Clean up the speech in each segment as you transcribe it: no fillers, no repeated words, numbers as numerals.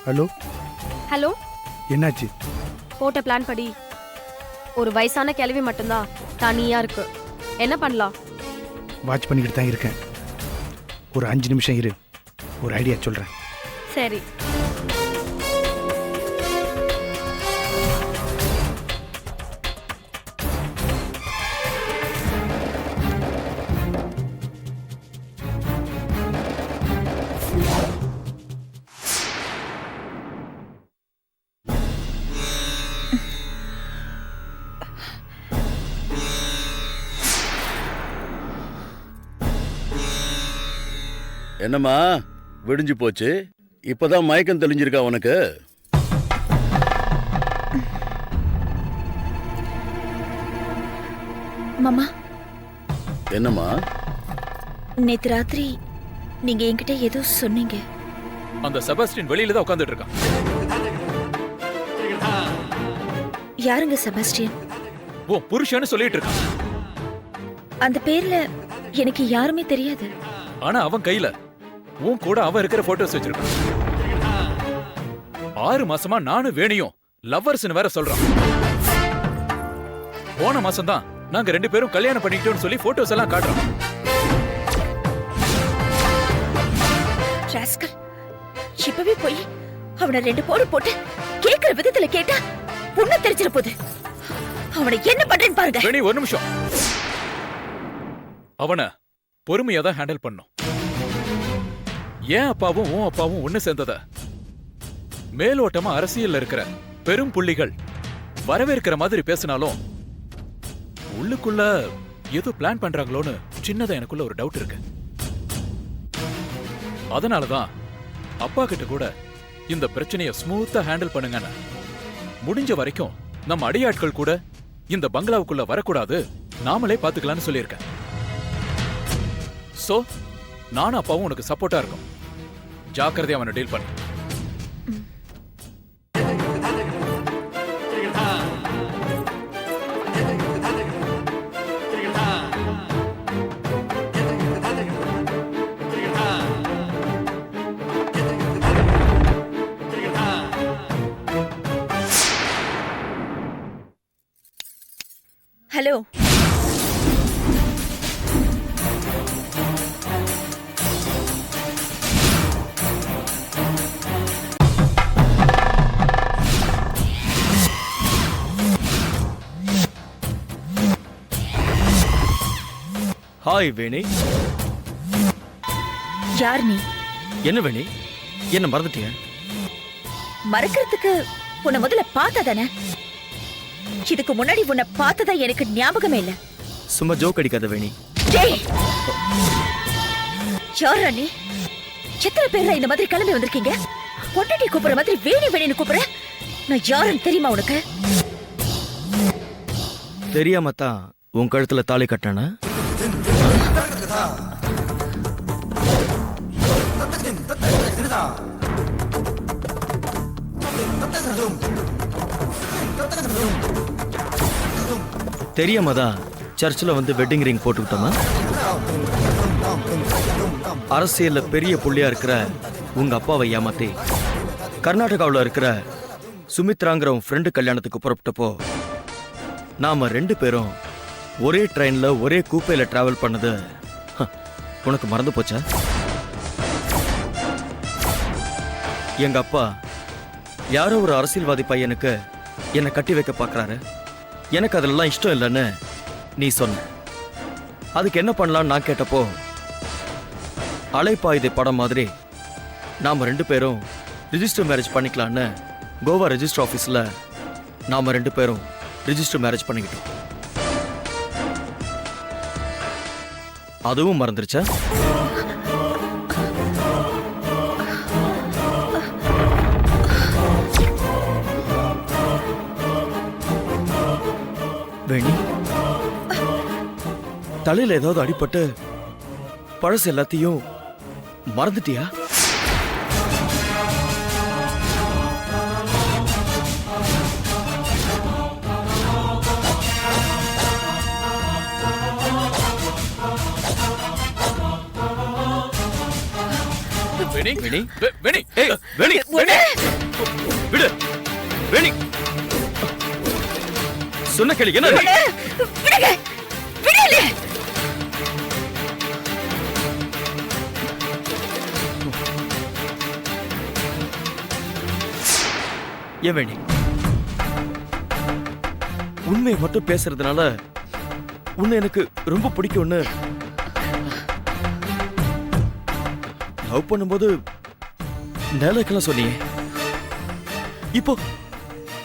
Hello, hello. என்னாச்சு? போட்ட plan படி ஒரு வயசான கிழவி மட்டும்தான் தனியா இருக்கு. என்ன பண்ணலாம்? வாட்ச் பண்ணிக்கிட்டு தான் இருக்கேன். ஒரு 5 நிமிஷம் இரு, ஒரு ஐடியா சொல்கிறேன். சரி. என்னம்மா விடிஞ்சு போச்சு? இப்பதான் மயக்கம் தெளிஞ்சிருக்கா உனக்கு? மாமா, என்னம்மா? நேத்து ராத்திரி நீங்க என்கிட்ட ஏதோ சொன்னீங்க. அந்த செபாஸ்டியன் வெளியில தான் உட்கார்ந்துட்டு இருக்கான். யாருங்க செபாஸ்டியன்? ஓ புருஷன்னு சொல்லிட்டு இருக்கான். அந்த பேர்ல எனக்கு யாருமே தெரியாது. ஆனா அவன் கையில உன் கூட அவன் இருக்கிற போட்டோஸ் வச்சிருக்கான். 6 மாசமா நானும் வேணியும் லவ்வர்ஸ்னு வேற சொல்றான். போன மாசம் தான் நாங்க 2 பேரும் கல்யாணம் பண்ணிக்கிட்டோம்னு சொல்லி போட்டோஸ் எல்லாம் காட்டுறோம். ராஸ்கல், இப்பவே போய் அவனை 2 போடு போட்டு கேக்குற விதத்துல கேட்டா உன்ன தெரிஞ்சிட போகுது. அவனை என்ன பண்றேன்னு பாருங்க. வேணி ஒரு நிமிஷம். அவனை பொறுமையா தான் ஹேண்டில் பண்ணும். ஏன் அப்பாவும் உன் அப்பாவும் ஒண்ணு சேர்ந்தத மேலோட்டமா அரசியல்ல இருக்கிற பெரும் புள்ளிகள் வரவேற்கிற மாதிரி பேசினாலும் உள்ளுக்குள்ள ஏதோ பிளான் பண்றாங்களோன்னு சின்னதா எனக்குள்ள ஒரு டவுட் இருக்கு. அதனாலதான் அப்பா கிட்ட கூட இந்த பிரச்சனைய ஸ்மூத்தா ஹேண்டில் பண்ணுங்கன்னு, முடிஞ்ச வரைக்கும் நம்ம அடியாட்கள் கூட இந்த பங்களாவுக்குள்ள வரக்கூடாது, நாமளே பாத்துக்கலாம்னு சொல்லியிருக்கேன். சோ நானும் அப்பாவும் உனக்கு சப்போர்ட்டா இருக்கும். ஜாக்கிரதையா அவனை டீல் பண்ணு. ஹலோ, ஹாய் வேணி. யார் நீ? என்ன வேணி, என்ன மறந்துட்டீங்க? மறக்கிறதுக்கு உன்னை முதல்ல பார்த்ததானே? இதுக்கு முன்னாடி உன்னை பார்த்ததா எனக்கு ஞாபகமே இல்ல. சும்மா ஜோக் அடிக்காத வேணி. டேய், யாரா நீ? எத்தனை பேர் இந்த மாதிரி கிளம்பி வந்திருக்கீங்க? பொண்டாட்டி கூப்பிடுற மாதிரி வேணி வேணின்னு கூப்பிடுற? நான் யாருன்னு தெரியுமா உனக்கு? தெரியாம தான் உன் கழுத்துல தாலி கட்டினா? தெரியாம தான் சர்ச்சில் வந்து வெட்டிங் ரிங் போட்டுக்கிட்டோமா? அரசியல்ல பெரிய புள்ளியா இருக்கிற உங்க அப்பாவை ஏமாத்தி கர்நாடகாவில் இருக்கிற சுமித்ராங்கிற உன் ஃப்ரெண்டு கல்யாணத்துக்கு புறப்பட்டப்போ நாம 2 பேரும் ஒரே ட்ரெயின்ல ஒரே கூப்பையில டிராவல் பண்ணது உனக்கு மறந்து போச்சா? எங்க அப்பா யாரோ ஒரு அரசியல்வாதி பையனுக்கு என்னை கட்டி வைக்க பார்க்கறாரு, எனக்கு அதெல்லாம் இஷ்டம் இல்லைன்னு நீ சொன்ன. அதுக்கு என்ன பண்ணலான்னு நான் கேட்டப்போ, அலைப்பாயுதை படம் மாதிரி நாம 2 பேரும் ரிஜிஸ்டர் மேரேஜ் பண்ணிக்கலான்னு கோவா ரெஜிஸ்டர் ஆஃபீஸில் நாம 2 பேரும் ரிஜிஸ்டர் மேரேஜ் பண்ணிக்கிட்டோம். அதுவும் மறந்துருச்சா? வேணி, தலையில ஏதாவது அடிபட்டு பழசு எல்லாத்தையும் மறந்துட்டியா? வேணி வேணி வேணி ஏய் வேணி வேணி விடு வேணி சொன்ன கேளு என்ன விடுங்க விடல ஏன் வேணி உண்மையை மட்டும் பேசுறதுனால உன்னை எனக்கு ரொம்ப பிடிக்கும்னு லவ் பண்ணும்போது நேலக்கெல்லாம் சொன்னியே இப்போ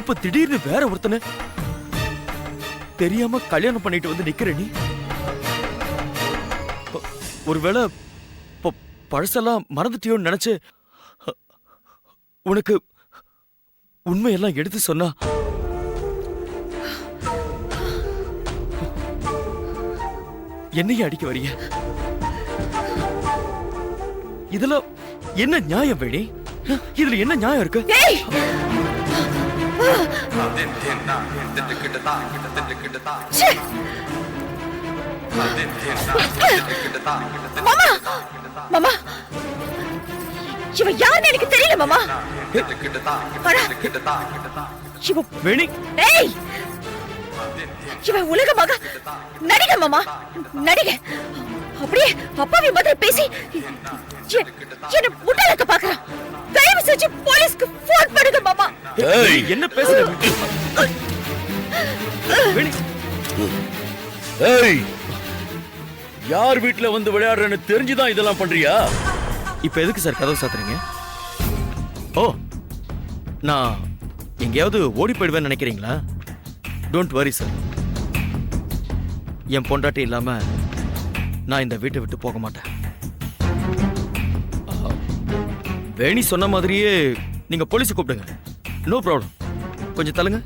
இப்போ திடீர்னு வேற ஒருத்தனை தெரியாம கல்யாணம் பண்ணிட்டு வந்து நிக்கிற நீ ஒருவேளை பழசெல்லாம் மறந்துட்டியோன்னு நினைச்சு உனக்கு உண்மையெல்லாம் எடுத்து சொன்னா என்னையும் அடிக்க வரிய இதுல என்ன நியாயம் வேணி இதுல என்ன நியாயம் இருக்கு ஏய் ச்சே! மாமா மாமா இவ யாருன்னு எனக்கு தெரியல மாமா ஆனா, இவ வேணி ஏய் இவ உலகமாக நடிகை மாமா நடிகை அப்படியே அப்பாவி மாதிரி பேசி என்ன முட்டாளாக்க பாக்குறான் தயவு செஞ்சு போலீஸ்க்கு போன் பண்ணுங்க மாமா ஏய் என்ன பேசுற வேணி ஏய் யார் வீட்ல வந்து விளையாடுறேன்னு தெரிஞ்சுதான் இதெல்லாம் பண்றியா? இப்ப எதுக்கு சார் கதவு சாத்துறீங்க? ஓ நான் எங்கேயாவது ஓடி போயிடுவேன்னு நினைக்கிறீங்களா? Don't worry sir. என் பொண்டாட்டி இல்லாம நான் இந்த வீட்டை விட்டு போக மாட்டேன். வேணி சொன்ன மாதிரியே நீங்க போலீஸ் கூப்பிடுங்க. No problem. கொஞ்சம் தள்ளுங்க.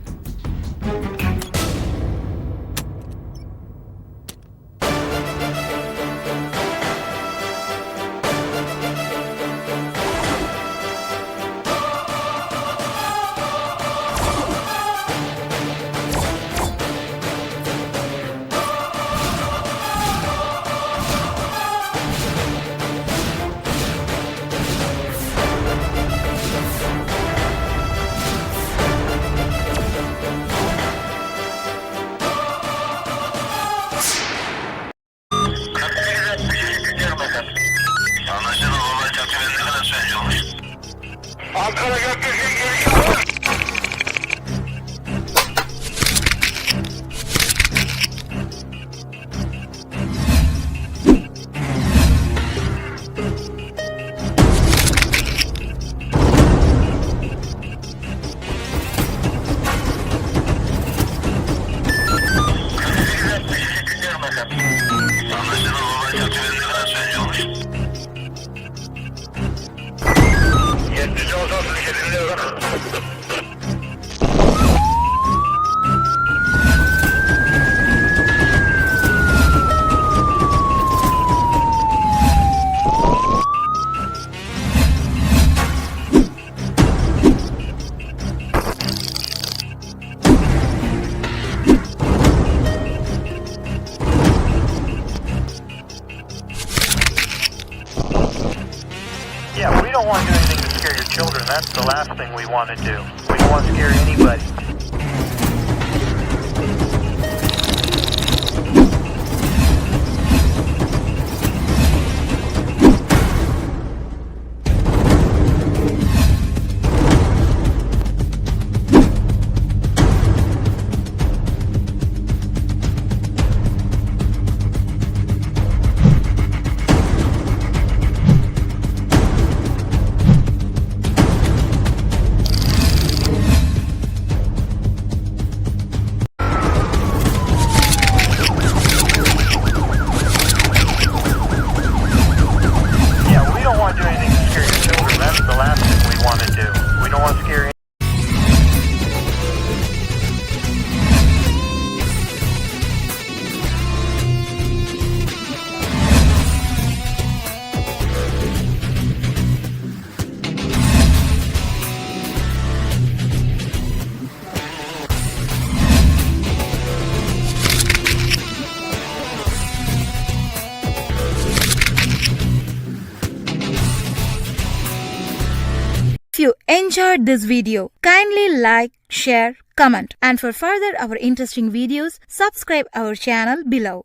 Yeah, we don't want to do anything to scare your children. That's the last thing we want to do. We don't want to scare anybody. you enjoyed this video, kindly like, share, comment, and for further our interesting videos, subscribe our channel below.